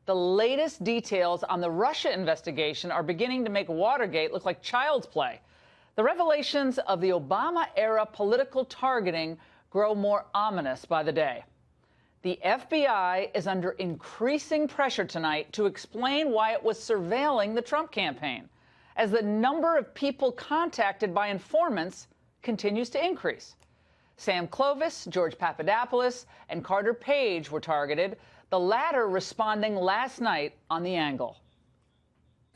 The latest details on the Russia investigation are beginning to make Watergate look like child's play. The revelations of the Obama-era political targeting grow more ominous by the day. The FBI is under increasing pressure tonight to explain why it was surveilling the Trump campaign, as the number of people contacted by informants continues to increase. Sam Clovis, George Papadopoulos, and Carter Page were targeted, the latter responding last night on The Angle.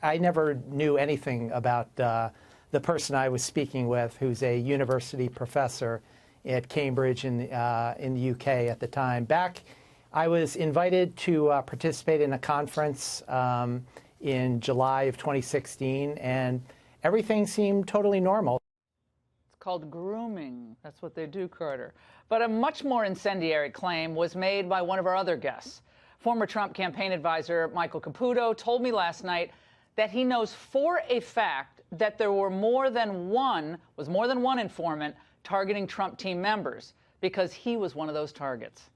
I never knew anything about the person I was speaking with, who's a university professor at Cambridge in the UK at the time. I was invited to participate in a conference in July of 2016, and everything seemed totally normal. It's called grooming. That's what they do, Carter. But a much more incendiary claim was made by one of our other guests. Former Trump campaign advisor Michael Caputo told me last night that he knows for a fact that there were more than one informant targeting Trump team members, because he was one of those targets.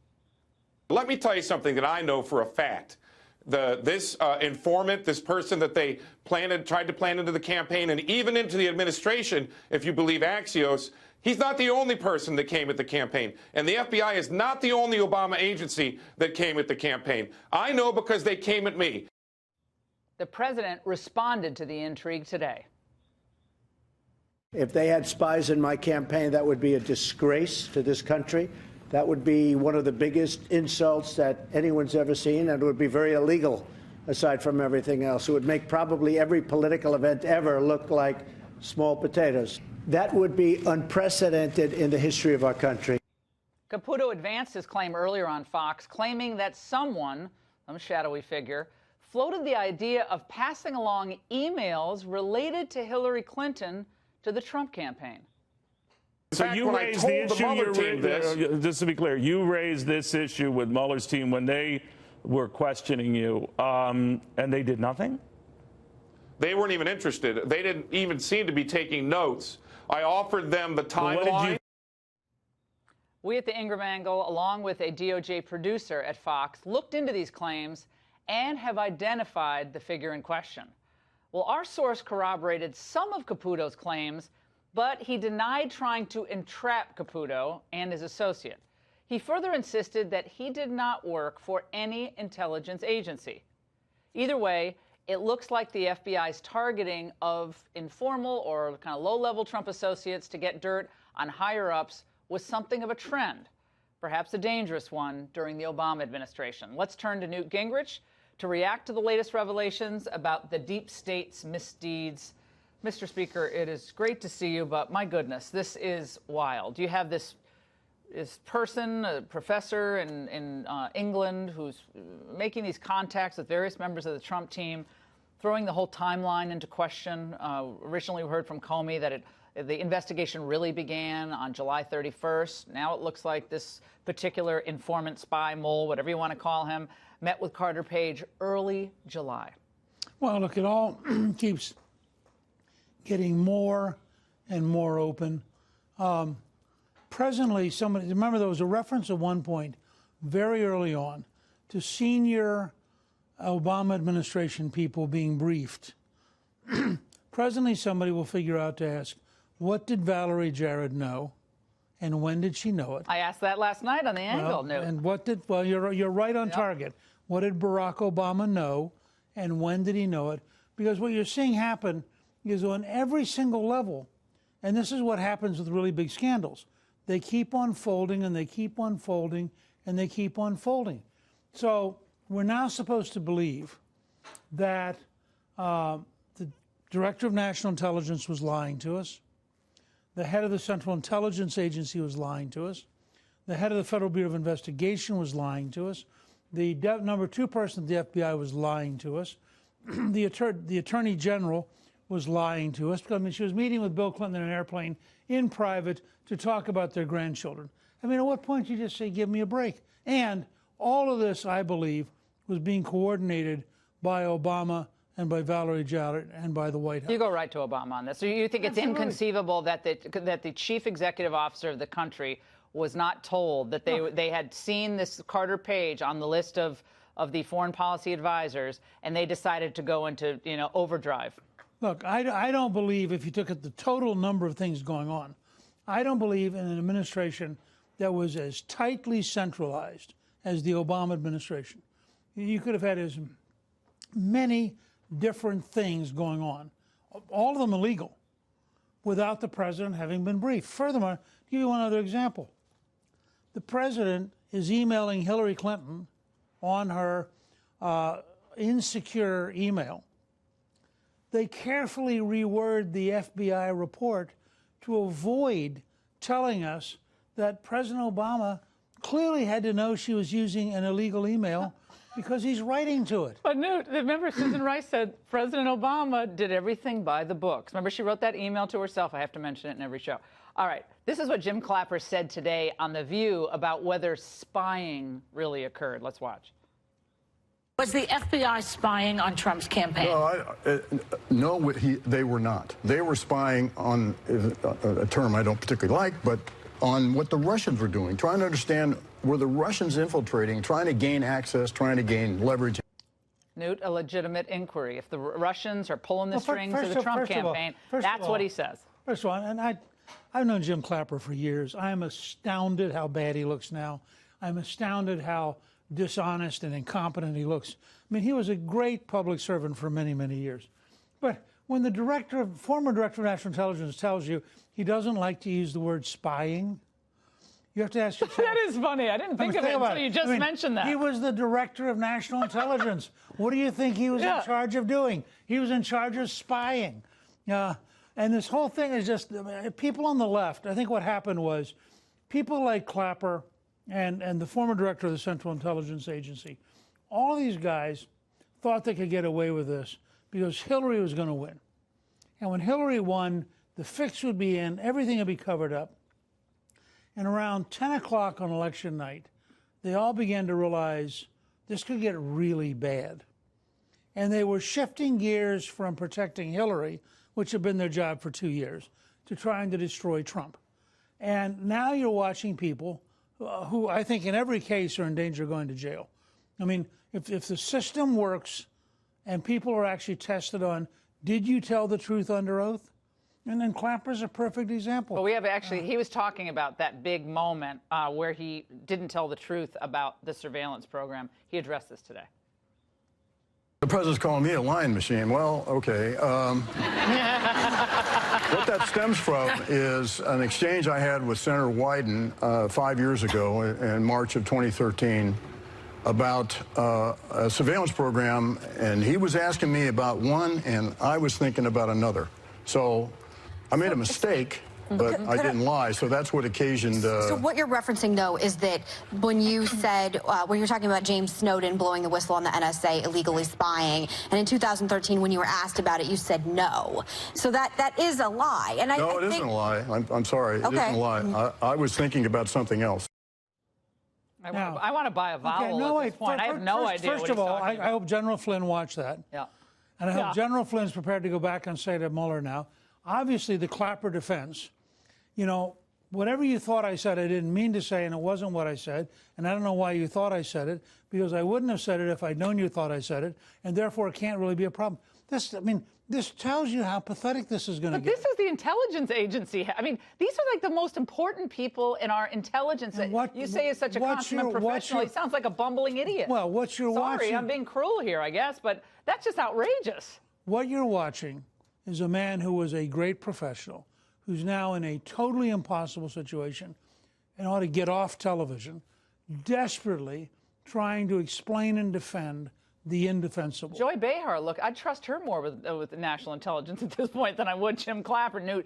Let me tell you something that I know for a fact. This informant, this person that they tried to plan into the campaign and even into the administration, if you believe Axios, he's not the only person that came at the campaign. And the FBI is not the only Obama agency that came at the campaign. I know because they came at me. The president responded to the intrigue today. If they had spies in my campaign, that would be a disgrace to this country. That would be one of the biggest insults that anyone's ever seen, and it would be very illegal, aside from everything else. It would make probably every political event ever look like small potatoes. That would be unprecedented in the history of our country. Caputo advanced his claim earlier on Fox, claiming that someone, some shadowy figure, floated the idea of passing along emails related to Hillary Clinton to the Trump campaign. So you raised the issue, just to be clear, you raised this issue with Mueller's team when they were questioning you, and they did nothing? They weren't even interested. They didn't even seem to be taking notes. I offered them the timeline. We at the Ingraham Angle, along with a DOJ producer at Fox, looked into these claims and have identified the figure in question. Well, our source corroborated some of Caputo's claims, but he denied trying to entrap Caputo and his associate. He further insisted that he did not work for any intelligence agency. Either way, it looks like the FBI's targeting of informal or kind of low-level Trump associates to get dirt on higher-ups was something of a trend, perhaps a dangerous one during the Obama administration. Let's turn to Newt Gingrich to react to the latest revelations about the deep state's misdeeds. Mr. Speaker, it is great to see you, but my goodness, this is wild. You have this person, a professor in England, who's making these contacts with various members of the Trump team, throwing the whole timeline into question. Originally, we heard from Comey that the investigation really began on July 31st. Now it looks like this particular informant, spy, mole, whatever you want to call him, met with Carter Page early July. Well, look, it all keeps getting more and more open. Presently, remember there was a reference at one point, very early on, to senior Obama administration people being briefed. Presently, somebody will figure out to ask, what did Valerie Jarrett know, and when did she know it? I asked that last night on The Angle, Newt. And what did, well, you're right on target. What did Barack Obama know, and when did he know it? Because what you're seeing happen is on every single level, and this is what happens with really big scandals. They keep on folding, and they keep on folding, and they keep on folding. So we're now supposed to believe that the Director of National Intelligence was lying to us. The head of the Central Intelligence Agency was lying to us. The head of the Federal Bureau of Investigation was lying to us. The number 2 person at the FBI was lying to us. The Attorney General was lying to us. Because, I mean, she was meeting with Bill Clinton in an airplane in private to talk about their grandchildren. I mean, at what point do you just say, give me a break? And all of this, I believe, was being coordinated by Obama and by Valerie Jarrett and by the White House. You go right to Obama on this. So you think it's inconceivable that the chief executive officer of the country was not told that they had seen this Carter Page on the list of of the foreign policy advisors, and they decided to go into, overdrive. Look, I don't believe, if you took at the total number of things going on, I don't believe in an administration that was as tightly centralized as the Obama administration. You could have had as many different things going on, all of them illegal, without the president having been briefed. Furthermore, I'll give you one other example. The president is emailing Hillary Clinton on her insecure email. They carefully reword the FBI report to avoid telling us that President Obama clearly had to know she was using an illegal email because he's writing to it. But Newt, remember Susan Rice said President Obama did everything by the books. Remember she wrote that email to herself? I have to mention it in every show. All right, this is what Jim Clapper said today on The View about whether spying really occurred. Let's watch. Was the FBI spying on Trump's campaign? No, they were not. They were spying on a term I don't particularly like, but on what the Russians were doing, trying to understand, were the Russians infiltrating, trying to gain access, trying to gain leverage. Newt, a legitimate inquiry. If the Russians are pulling the strings of the Trump campaign, that's what he says. First of all, and I've known Jim Clapper for years. I'm astounded how bad he looks now. I'm astounded how dishonest and incompetent he looks. I mean, he was a great public servant for many, many years. But when the former director of national intelligence tells you he doesn't like to use the word spying, you have to ask yourself. That is funny. I didn't think of it until you just mentioned that. He was the director of national intelligence. What do you think he was in charge of doing? He was in charge of spying. And this whole thing is just, people on the left, I think what happened was people like Clapper and the former director of the Central Intelligence Agency, all these guys thought they could get away with this because Hillary was going to win. And when Hillary won, the fix would be in, everything would be covered up. And around 10 o'clock on election night, they all began to realize this could get really bad. And they were shifting gears from protecting Hillary, which had been their job for 2 years, to trying to destroy Trump. And now you're watching people who I think in every case are in danger of going to jail. I mean, if the system works and people are actually tested on, did you tell the truth under oath? And then Clapper's a perfect example. Well, we have actually, he was talking about that big moment where he didn't tell the truth about the surveillance program. He addressed this today. The president's calling me a lying machine. Well, okay. What that stems from is an exchange I had with Senator Wyden 5 years ago in March of 2013 about a surveillance program, and he was asking me about one, and I was thinking about another. So I made a mistake, but I didn't lie, so that's what occasioned... So what you're referencing, though, is that when you said, when you were talking about James Snowden blowing the whistle on the NSA illegally spying, and in 2013 when you were asked about it, you said no. So that is a lie. And no, it isn't a lie. I'm sorry. It isn't a lie. I was thinking about something else. I want to buy a vowel at this point. I have no idea First of all, I hope General Flynn watched that. Yeah. And I hope General Flynn's prepared to go back and say to Mueller now, obviously the Clapper defense, you know, whatever you thought I said, I didn't mean to say, and it wasn't what I said, and I don't know why you thought I said it, because I wouldn't have said it if I'd known you thought I said it, and therefore it can't really be a problem. This tells you how pathetic this is going to get. But this is the intelligence agency. I mean, these are like the most important people in our intelligence. You say is such a consummate professional. He sounds like a bumbling idiot. Well, what you're watching... Sorry, I'm being cruel here, I guess, but that's just outrageous. What you're watching is a man who was a great professional, who's now in a totally impossible situation and ought to get off television, desperately trying to explain and defend the indefensible. Joy Behar, look, I'd trust her more with national intelligence at this point than I would Jim Clapper. Newt,